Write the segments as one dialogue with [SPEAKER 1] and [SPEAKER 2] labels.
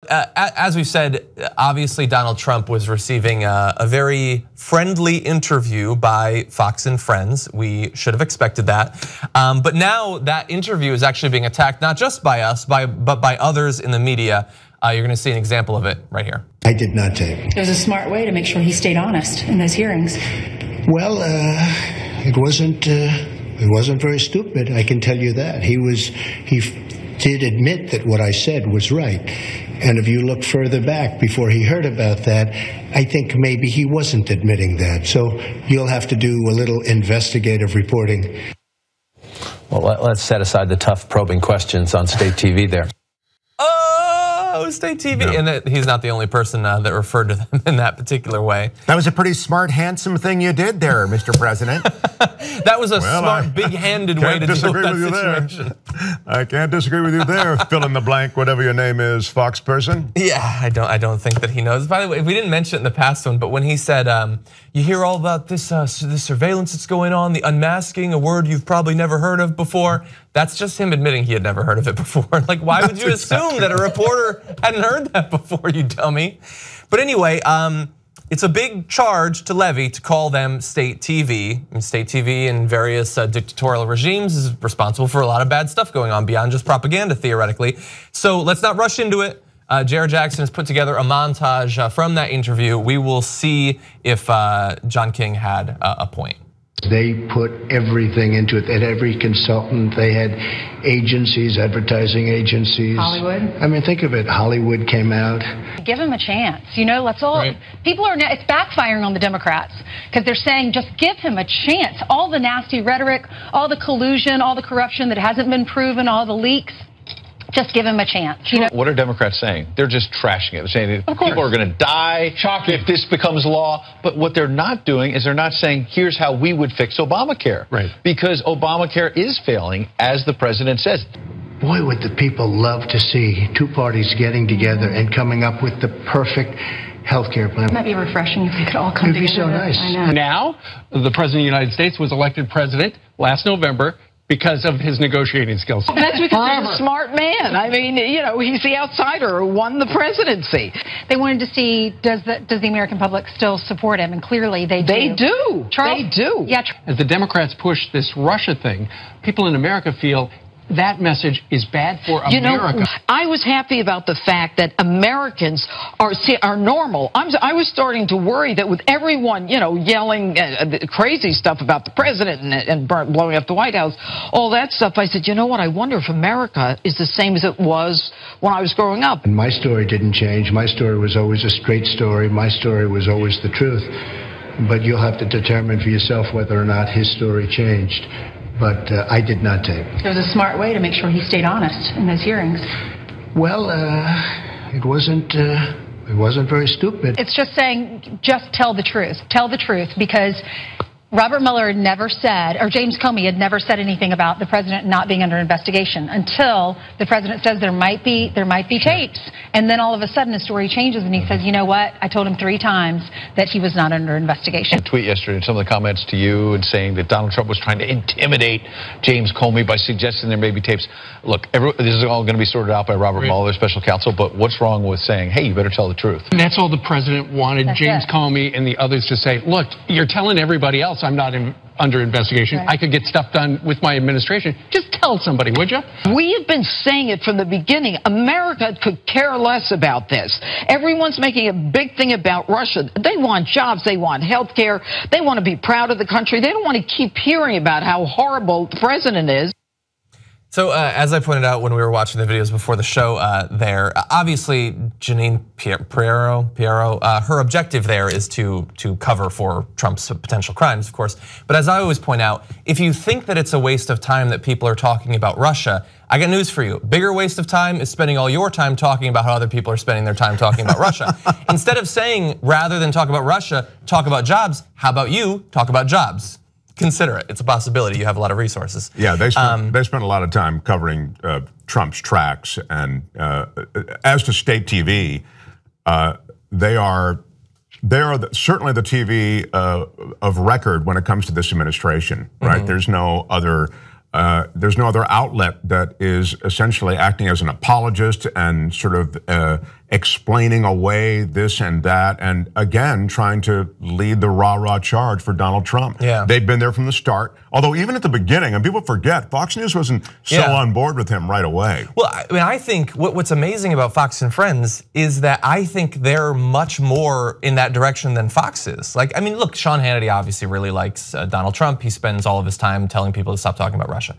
[SPEAKER 1] As we said, obviously Donald Trump was receiving a very friendly interview by Fox and Friends. We should have expected that. But now that interview is actually being attacked, not just by us, but by others in the media. You're going to see an example of it right here.
[SPEAKER 2] I did not tape.
[SPEAKER 3] It was a smart way to make sure he stayed honest in those hearings.
[SPEAKER 2] Well, it wasn't very stupid, I can tell you that. He did admit that what I said was right. And if you look further back before he heard about that, I think maybe he wasn't admitting that. So you'll have to do a little investigative reporting.
[SPEAKER 4] Well, let's set aside the tough probing questions on state TV there.
[SPEAKER 1] Oh, state TV. No. And he's not the only person that referred to them in that particular way.
[SPEAKER 5] That was a pretty smart, handsome thing you did there, Mr. President.
[SPEAKER 1] That was a smart, big-handed way to deal with that situation.
[SPEAKER 5] I can't disagree with you there. Fill in the blank, whatever your name is, Fox person.
[SPEAKER 1] Yeah, I don't think that he knows. By the way, we didn't mention it in the past one, but when he said, you hear all about this surveillance that's going on, the unmasking, a word you've probably never heard of before. That's just him admitting he had never heard of it before. Like, why would you assume that a reporter hadn't heard that before, you dummy? But anyway, it's a big charge to levy to call them state TV. And state TV in various dictatorial regimes is responsible for a lot of bad stuff going on beyond just propaganda, theoretically. So let's not rush into it. Jared Jackson has put together a montage from that interview. We will see if John King had a point.
[SPEAKER 2] They put everything into it. They had every consultant. They had agencies, advertising agencies.
[SPEAKER 3] Hollywood.
[SPEAKER 2] I mean, think of it. Hollywood came out.
[SPEAKER 6] Give him a chance. You know, let's all. Right. People are. It's backfiring on the Democrats because they're saying just give him a chance. All the nasty rhetoric, all the collusion, all the corruption that hasn't been proven, all the leaks. Just give him a chance. You know?
[SPEAKER 7] What are Democrats saying? They're just trashing it. They're saying that people are going to die if this becomes law. But what they're not doing is they're not saying, here's how we would fix Obamacare.
[SPEAKER 5] Right.
[SPEAKER 7] Because Obamacare is failing, as the president says.
[SPEAKER 2] Boy, would the people love to see two parties getting together and coming up with the perfect healthcare plan.
[SPEAKER 3] It might be refreshing if we could all come together.
[SPEAKER 2] It'd be so nice.
[SPEAKER 3] I know.
[SPEAKER 8] Now, the president of the United States was elected president last November because of his negotiating skills.
[SPEAKER 9] That's because he's a smart man. I mean, you know, he's the outsider who won the presidency.
[SPEAKER 6] They wanted to see, does the American public still support him? And clearly they do.
[SPEAKER 9] They do. They do.
[SPEAKER 6] Yeah.
[SPEAKER 8] As the Democrats push this Russia thing, people in America feel that message is bad for America.
[SPEAKER 9] You know, I was happy about the fact that Americans are normal. I was starting to worry that with everyone, you know, yelling crazy stuff about the president and blowing up the White House, all that stuff, I said, you know what, I wonder if America is the same as it was when I was growing up.
[SPEAKER 2] And my story didn't change. My story was always a straight story. My story was always the truth. But you'll have to determine for yourself whether or not his story changed. But I did not tape.
[SPEAKER 3] It was a smart way to make sure he stayed honest in those hearings.
[SPEAKER 2] Well, it wasn't very stupid.
[SPEAKER 6] It's just saying, just tell the truth. Tell the truth, because Robert Mueller had never said, or James Comey had never said anything about the president not being under investigation until the president says there might be tapes. And then all of a sudden the story changes and he says, you know what, I told him 3 times that he was not under investigation.
[SPEAKER 7] A tweet yesterday and some of the comments to you and saying that Donald Trump was trying to intimidate James Comey by suggesting there may be tapes. Look, this is all going to be sorted out by Robert Mueller, special counsel, but what's wrong with saying, hey, you better tell the truth?
[SPEAKER 8] And that's all the president wanted James Comey and the others to say, look, you're telling everybody else I'm not under investigation. Right. I could get stuff done with my administration. Just tell somebody, would you?
[SPEAKER 9] We have been saying it from the beginning. America could care less about this. Everyone's making a big thing about Russia. They want jobs. They want health care. They want to be proud of the country. They don't want to keep hearing about how horrible the president is.
[SPEAKER 1] So as I pointed out when we were watching the videos before the show there, obviously Jeanine Pirro, her objective there is to cover for Trump's potential crimes, of course. But as I always point out, if you think that it's a waste of time that people are talking about Russia, I got news for you. Bigger waste of time is spending all your time talking about how other people are spending their time talking about Russia. Instead of saying, rather than talk about Russia, talk about jobs, how about you talk about jobs? Consider it. It's a possibility. You have a lot of resources.
[SPEAKER 5] Yeah, they spent a lot of time covering Trump's tracks. And as to state TV, they are certainly the TV of record when it comes to this administration. Right? There's no other outlet that is essentially acting as an apologist and sort of explaining away this and that, and again, trying to lead the rah-rah charge for Donald Trump.
[SPEAKER 1] Yeah.
[SPEAKER 5] They've been there from the start. Although even at the beginning, and people forget, Fox News wasn't so on board with him right away.
[SPEAKER 1] Well, I mean, I think what's amazing about Fox and Friends is that I think they're much more in that direction than Fox is. Like, I mean, look, Sean Hannity obviously really likes Donald Trump. He spends all of his time telling people to stop talking about Russia.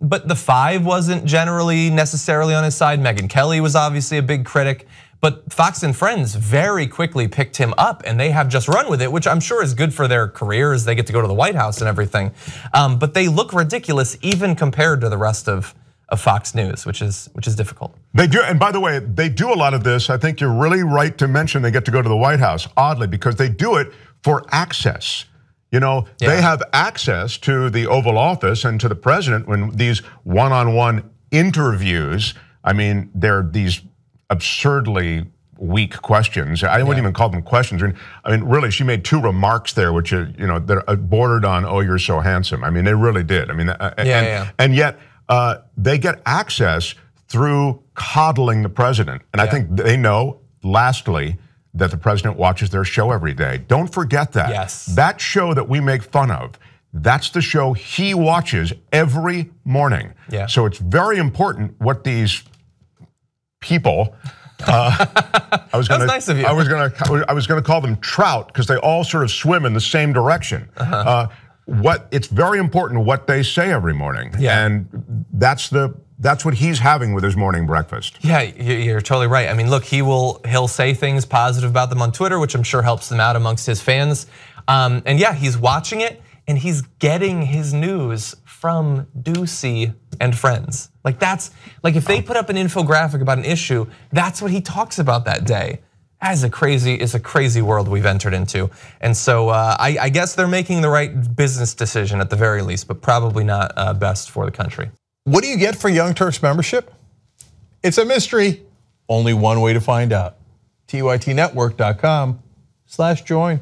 [SPEAKER 1] But the Five wasn't generally necessarily on his side. Megyn Kelly was obviously a big critic. But Fox and Friends very quickly picked him up, and they have just run with it, which I'm sure is good for their careers. They get to go to the White House and everything. But they look ridiculous even compared to the rest of Fox News, which is difficult.
[SPEAKER 5] They do, and by the way, they do a lot of this. I think you're really right to mention they get to go to the White House, oddly, because they do it for access. You know, they have access to the Oval Office and to the president when these one-on-one interviews, I mean, they're these absurdly weak questions. I wouldn't even call them questions. I mean, really, she made two remarks there, which that bordered on, "Oh, you're so handsome." I mean, they really did. I mean, and yet they get access through coddling the president. And I think they know, lastly, that the president watches their show every day. Don't forget that.
[SPEAKER 1] Yes.
[SPEAKER 5] That show that we make fun of, that's the show he watches every morning.
[SPEAKER 1] Yeah.
[SPEAKER 5] So it's very important what these people. I was gonna,
[SPEAKER 1] nice of you.
[SPEAKER 5] I was gonna call them trout because they all sort of swim in the same direction. It's very important what they say every morning, and that's what he's having with his morning breakfast.
[SPEAKER 1] Yeah, you're totally right. I mean, look, he'll say things positive about them on Twitter, which I'm sure helps them out amongst his fans. And yeah, he's watching it and he's getting his news from Ducey and Friends. Like that's like if they put up an infographic about an issue, that's what he talks about that day. It's a crazy world we've entered into. And so I guess they're making the right business decision at the very least, but probably not best for the country.
[SPEAKER 10] What do you get for Young Turks membership? It's a mystery. Only one way to find out. TYTnetwork.com/join.